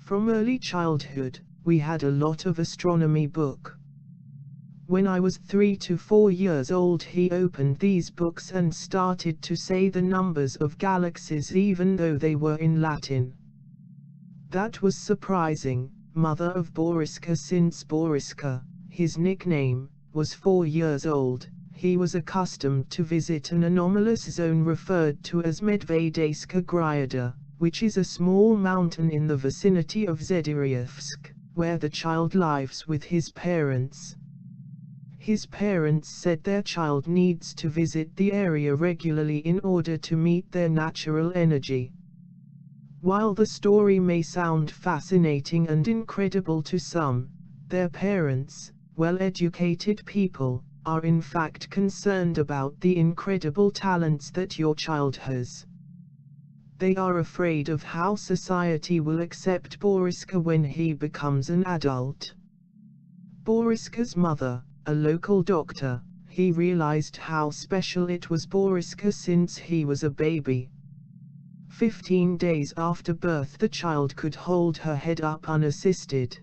From early childhood, we had a lot of astronomy book. When I was 3 to 4 years old, he opened these books and started to say the numbers of galaxies even though they were in Latin. That was surprising. Mother of Boriska, since Boriska, his nickname, was 4 years old, he was accustomed to visit an anomalous zone referred to as Medvedayska Grada, which is a small mountain in the vicinity of Zhedirievsk, where the child lives with his parents. His parents said their child needs to visit the area regularly in order to meet their natural energy. While the story may sound fascinating and incredible to some, their parents, well-educated people, are in fact concerned about the incredible talents that your child has. They are afraid of how society will accept Boriska when he becomes an adult. Boriska's mother, a local doctor, he realized how special it was Boriska since he was a baby. 15 days after birth, the child could hold her head up unassisted.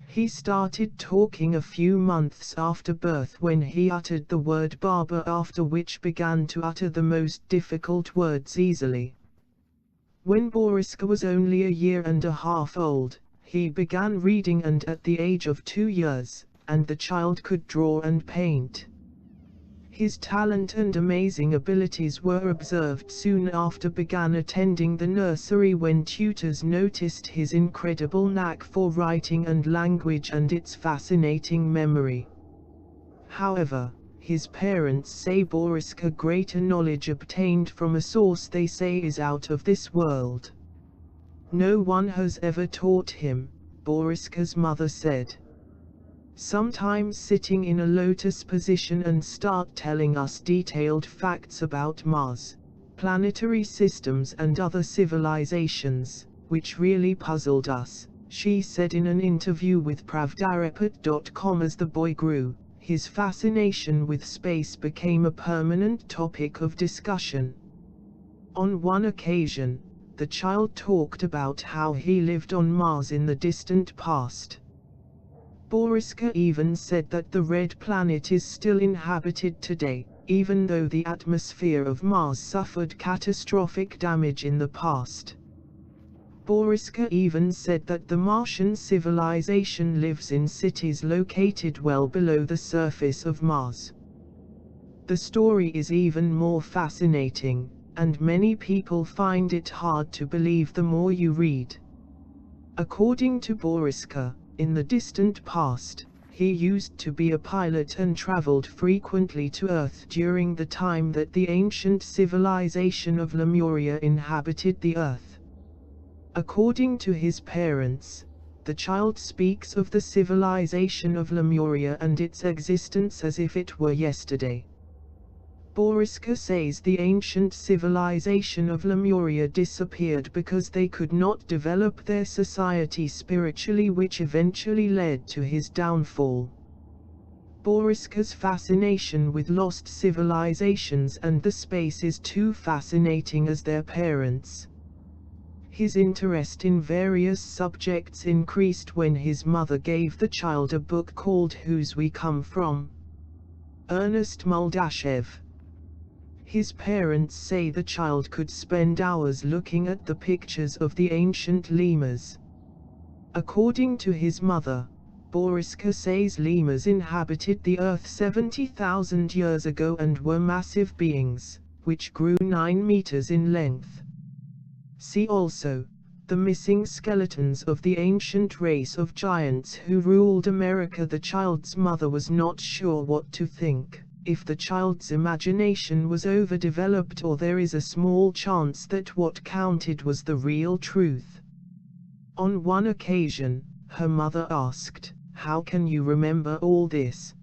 He started talking a few months after birth when he uttered the word Baba, after which began to utter the most difficult words easily. When Boriska was only a year and a half old, he began reading, and at the age of 2 years, and the child could draw and paint. His talent and amazing abilities were observed soon after began attending the nursery, when tutors noticed his incredible knack for writing and language and its fascinating memory. However, his parents say Boriska greater knowledge obtained from a source they say is out of this world. No one has ever taught him, Boriska's mother said. Sometimes sitting in a lotus position and start telling us detailed facts about Mars, planetary systems and other civilizations, which really puzzled us, she said in an interview with Pravdareport.com. As the boy grew, his fascination with space became a permanent topic of discussion. On one occasion, the child talked about how he lived on Mars in the distant past. Boriska even said that the red planet is still inhabited today, even though the atmosphere of Mars suffered catastrophic damage in the past. Boriska even said that the Martian civilization lives in cities located well below the surface of Mars. The story is even more fascinating, and many people find it hard to believe the more you read. According to Boriska, in the distant past, he used to be a pilot and traveled frequently to Earth during the time that the ancient civilization of Lemuria inhabited the Earth. According to his parents, the child speaks of the civilization of Lemuria and its existence as if it were yesterday. Boriska says the ancient civilization of Lemuria disappeared because they could not develop their society spiritually, which eventually led to his downfall. Boriska's fascination with lost civilizations and the space is too fascinating as their parents. His interest in various subjects increased when his mother gave the child a book called Whose We Come From. Ernest Moldashev. His parents say the child could spend hours looking at the pictures of the ancient lemurs. According to his mother, Boriska says lemurs inhabited the Earth 70,000 years ago and were massive beings, which grew 9 meters in length. See also, the missing skeletons of the ancient race of giants who ruled America. The child's mother was not sure what to think. If the child's imagination was overdeveloped, or there is a small chance that what counted was the real truth. On one occasion, her mother asked, "How can you remember all this?"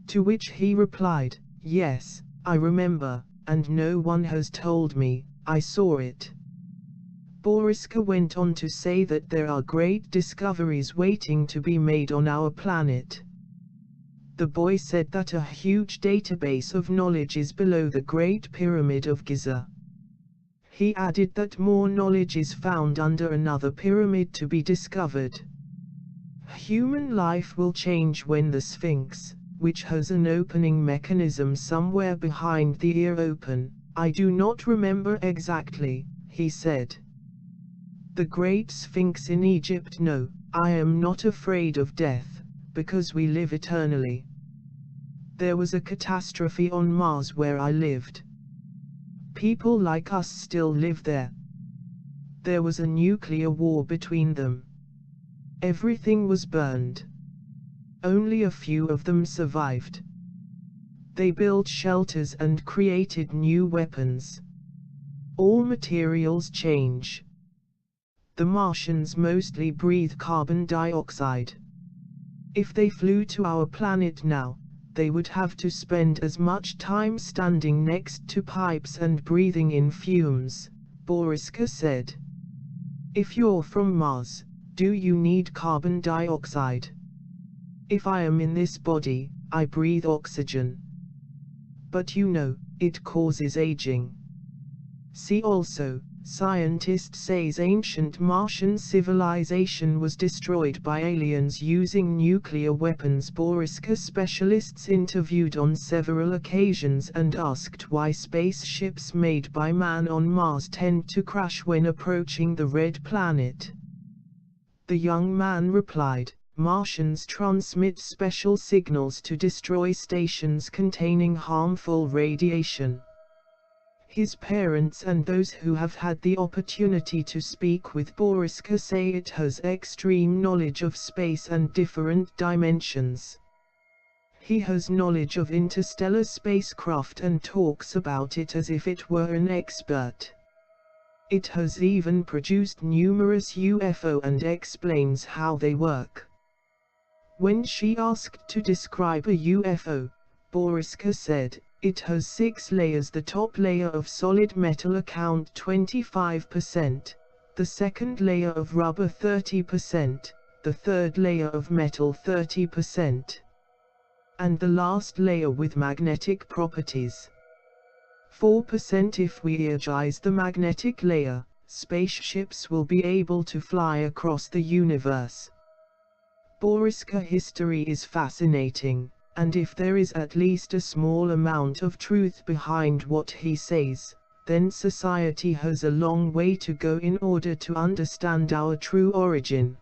To which he replied, "Yes, I remember, and no one has told me, I saw it." Boriska went on to say that there are great discoveries waiting to be made on our planet. The boy said that a huge database of knowledge is below the Great Pyramid of Giza. He added that more knowledge is found under another pyramid to be discovered. Human life will change when the Sphinx, which has an opening mechanism somewhere behind the ear open. I do not remember exactly, he said. The Great Sphinx in Egypt. No, I am not afraid of death, because we live eternally. There was a catastrophe on Mars where I lived. People like us still live there. There was a nuclear war between them. Everything was burned. Only a few of them survived. They built shelters and created new weapons. All materials change. The Martians mostly breathe carbon dioxide. If they flew to our planet now, they would have to spend as much time standing next to pipes and breathing in fumes, Boriska said. If you're from Mars, do you need carbon dioxide? If I am in this body, I breathe oxygen. But you know, it causes aging. See also, scientist says ancient Martian civilization was destroyed by aliens using nuclear weapons. Boriska specialists interviewed on several occasions and asked why spaceships made by man on Mars tend to crash when approaching the red planet. The young man replied, Martians transmit special signals to destroy stations containing harmful radiation. His parents and those who have had the opportunity to speak with Boriska say it has extreme knowledge of space and different dimensions. He has knowledge of interstellar spacecraft and talks about it as if it were an expert. It has even produced numerous UFO and explains how they work. When she asked to describe a UFO, Boriska said, it has 6 layers. The top layer of solid metal account 25%, the second layer of rubber 30%, the third layer of metal 30%, and the last layer with magnetic properties. 4%. If we energize the magnetic layer, spaceships will be able to fly across the universe. Boriska history is fascinating, and if there is at least a small amount of truth behind what he says, then society has a long way to go in order to understand our true origin.